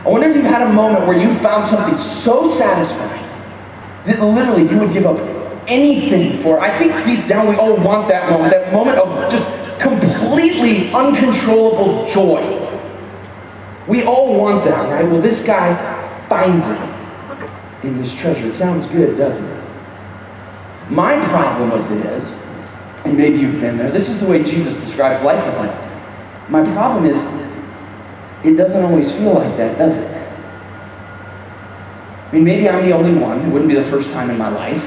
I wonder if you've had a moment where you found something so satisfying that literally you would give up anything for it. I think deep down we all want that moment of just completely uncontrollable joy. We all want that, right? Well, this guy finds it in this treasure. It sounds good, doesn't it? My problem with it is, and maybe you've been there, this is the way Jesus describes life with him. My problem is, it doesn't always feel like that, does it? I mean, maybe I'm the only one. It wouldn't be the first time in my life.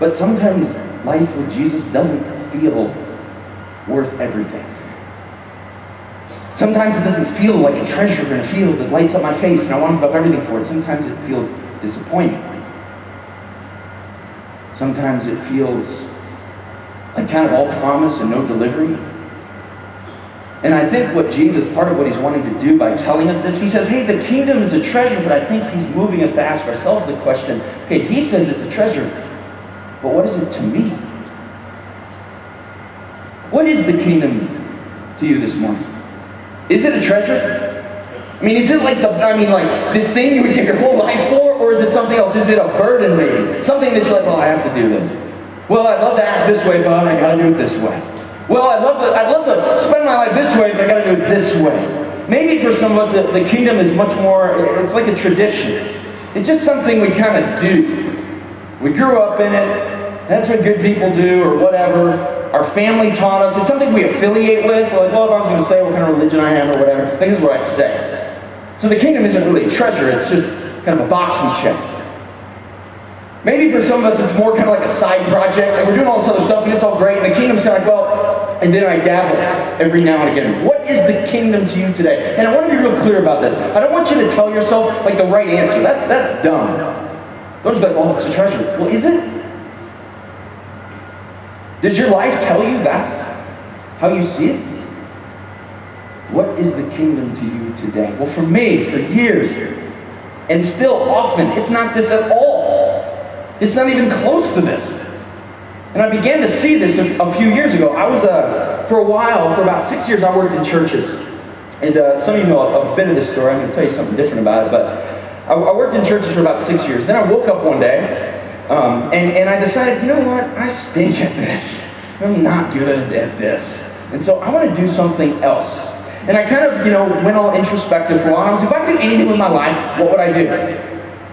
But sometimes life with Jesus doesn't feel worth everything. Sometimes it doesn't feel like a treasure in a field that lights up my face and I want to give up everything for it. Sometimes it feels disappointing. Sometimes it feels like kind of all promise and no delivery. And I think what Jesus, part of what he's wanting to do by telling us this, he says, hey, the kingdom is a treasure, but I think he's moving us to ask ourselves the question, okay, he says it's a treasure, but what is it to me? What is the kingdom to you this morning? Is it a treasure? I mean, is it like this thing you would give your whole life for, or is it something else? Is it a burden maybe? Something that you're like, well, I have to do this. Well, I'd love to act this way, but I gotta do it this way. Well, I'd love to spend my life this way, but I gotta do it this way. Maybe for some of us, the kingdom is much more, it's like a tradition. It's just something we kind of do. We grew up in it, that's what good people do, or whatever. Our family taught us. It's something we affiliate with. We're like, well, if I was going to say what kind of religion I am or whatever, I think this is what I'd say. So the kingdom isn't really a treasure, it's just kind of a box we check. Maybe for some of us it's more kind of like a side project, like we're doing all this other stuff and it's all great, and the kingdom's kind of like, well, and then I dabble every now and again. What is the kingdom to you today? And I want to be real clear about this. I don't want you to tell yourself like the right answer. That's dumb. Those are like, well, it's a treasure. Well, is it? Does your life tell you that's how you see it? What is the kingdom to you today? Well, for me, for years, and still often, it's not this at all. It's not even close to this. And I began to see this a few years ago. I was, for a while, for about 6 years, I worked in churches. And some of you know a bit of this story. I'm going to tell you something different about it. But I worked in churches for about 6 years. Then I woke up one day, and I decided, you know what? I stink at this. I'm not good at this. And so I want to do something else. And I kind of, went all introspective for a while. I was like, if I could do anything with my life, what would I do?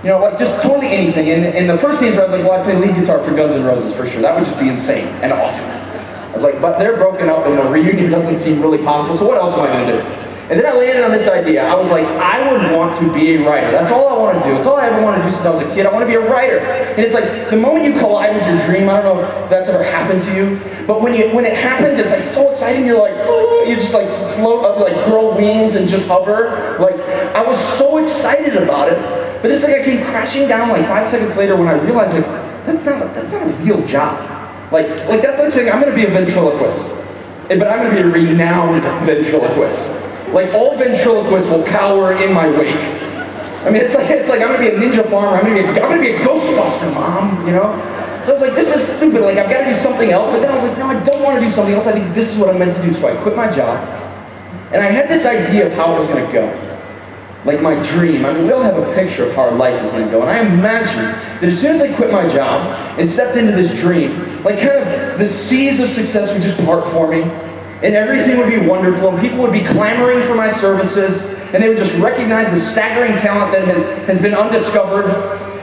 Like just totally anything. And the first answer I was like, well, I play lead guitar for Guns N' Roses for sure. That would just be insane and awesome. I was like, but they're broken up and a reunion doesn't seem really possible, so what else am I going to do? And then I landed on this idea. I was like, I would want to be a writer. That's all I want to do. It's all I ever wanted to do since I was a kid. I want to be a writer. And it's like, the moment you collide with your dream, I don't know if that's ever happened to you, but when it happens, it's like so exciting. You're like, oh, you just like float up, like grow wings and just hover. Like, I was so excited about it, but it's like I came crashing down like 5 seconds later when I realized like, that's not a real job. Like that's like saying I'm going to be a ventriloquist, but I'm going to be a renowned ventriloquist. Like all ventriloquists will cower in my wake. I mean, it's like I'm gonna be a ninja farmer. I'm gonna be a Ghostbuster, Mom. So I was like, this is stupid. Like I've got to do something else. But then I was like, no, I don't want to do something else. I think this is what I'm meant to do. So I quit my job, and I had this idea of how it was gonna go, like my dream. I mean, we all have a picture of how our life is gonna go, and I imagined that as soon as I quit my job and stepped into this dream, like kind of the seas of success would just part for me. And everything would be wonderful, and people would be clamoring for my services, and they would just recognize the staggering talent that has been undiscovered,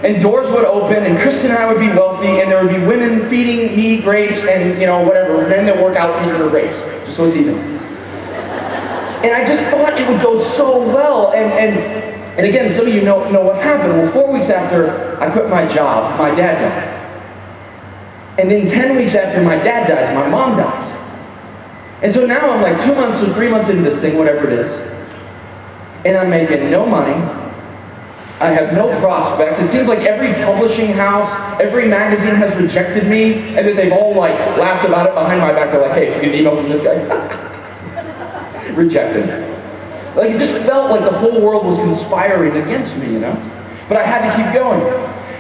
and doors would open, and Kristen and I would be wealthy, and there would be women feeding me grapes, and whatever, men that work out feeding her grapes, just so it's even. And I just thought it would go so well, and again, some of you know what happened. Well, 4 weeks after I quit my job, my dad dies. And then 10 weeks after my dad dies, my mom dies. And so now I'm like 2 months or 3 months into this thing, whatever it is, and I'm making no money. I have no prospects. It seems like every publishing house, every magazine has rejected me, and that they've all like laughed about it behind my back. They're like, hey, if you get an email from this guy, rejected. Like it just felt like the whole world was conspiring against me, But I had to keep going.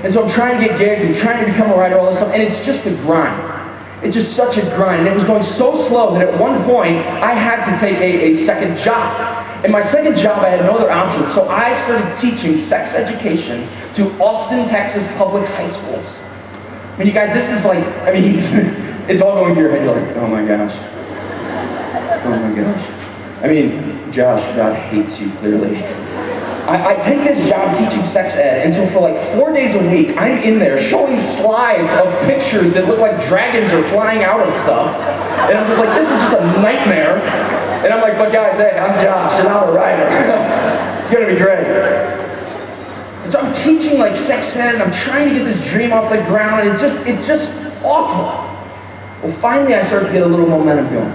And so I'm trying to get gigs and trying to become a writer, all this stuff, and it's just a grind. It's just such a grind, and it was going so slow that at one point, I had to take a second job. In my second job, I had no other option, so I started teaching sex education to Austin, Texas public high schools. I mean, you guys, this is like, I mean, it's all going through your head. You're like, oh my gosh. Oh my gosh. I mean, Josh, God hates you, clearly. I take this job teaching sex ed, and so for like 4 days a week, I'm in there showing slides of pictures that look like dragons are flying out of stuff. And I'm just like, this is just a nightmare. And I'm like, but guys, hey, I'm Josh, and I'm a writer. It's gonna be great. And so I'm teaching like sex ed, and I'm trying to get this dream off the ground, and it's just awful. Well, finally I started to get a little momentum going.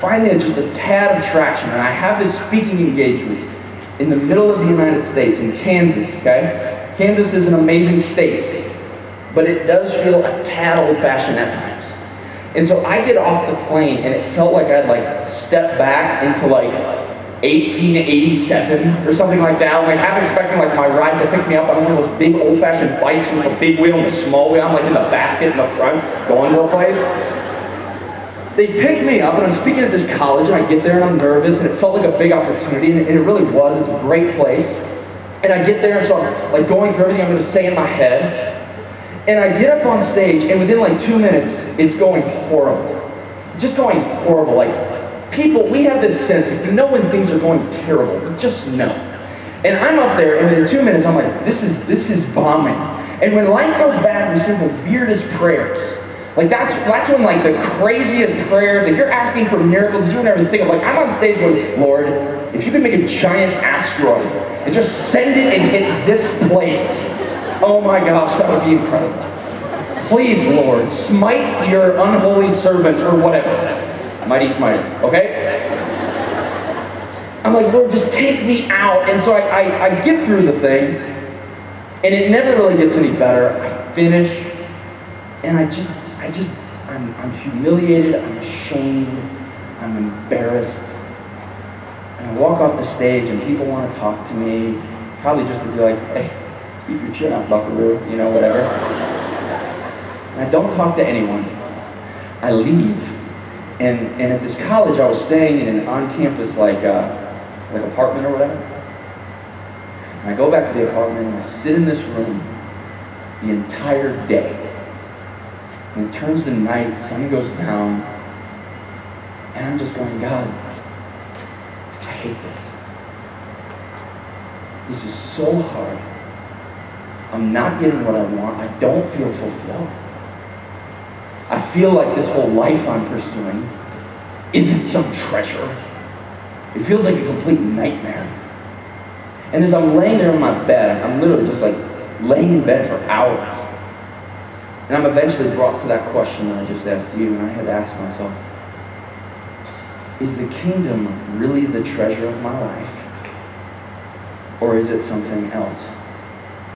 Finally, just a tad of traction, and I have this speaking engagement in the middle of the United States, in Kansas, okay? Kansas is an amazing state, but it does feel a tad old-fashioned at times. And so I get off the plane, and it felt like I'd like stepped back into like 1887 or something like that. Like half expecting like my ride to pick me up on one of those big old-fashioned bikes with a big wheel and a small wheel. I'm like in the basket in the front, going to a place. They picked me up, and I'm speaking at this college, and I get there, and I'm nervous, and it felt like a big opportunity, and it really was. It's a great place. And I get there, and so I'm like going through everything I'm going to say in my head, and I get up on stage, and within like 2 minutes, it's going horrible. It's just going horrible. Like, people, we have this sense, if you know when things are going terrible, you just know. And I'm up there, and within 2 minutes, I'm like, this is bombing. And when life goes bad, we sing the weirdest prayers. Like that's when like the craziest prayers, if you're asking for miracles, you would never think of like, I'm on stage going, Lord, if you could make a giant asteroid and just send it and hit this place, oh my gosh, that would be incredible. Please, Lord, smite your unholy servant or whatever. Mighty smite, okay? I'm like, Lord, just take me out. And so I get through the thing, and it never really gets any better. I finish, and I'm humiliated, I'm ashamed, I'm embarrassed. And I walk off the stage and people want to talk to me, probably just to be like, hey, keep your chin up, buckaroo, you know, whatever. And I don't talk to anyone. I leave. And at this college I was staying in an on-campus like apartment or whatever. And I go back to the apartment and I sit in this room the entire day. And it turns to night, sun goes down, and I'm just going, God, I hate this. This is so hard. I'm not getting what I want. I don't feel fulfilled. I feel like this whole life I'm pursuing isn't some treasure. It feels like a complete nightmare. And as I'm laying there in my bed, I'm literally just like laying in bed for hours. And I'm eventually brought to that question that I just asked you, and I had to ask myself, is the kingdom really the treasure of my life? Or is it something else?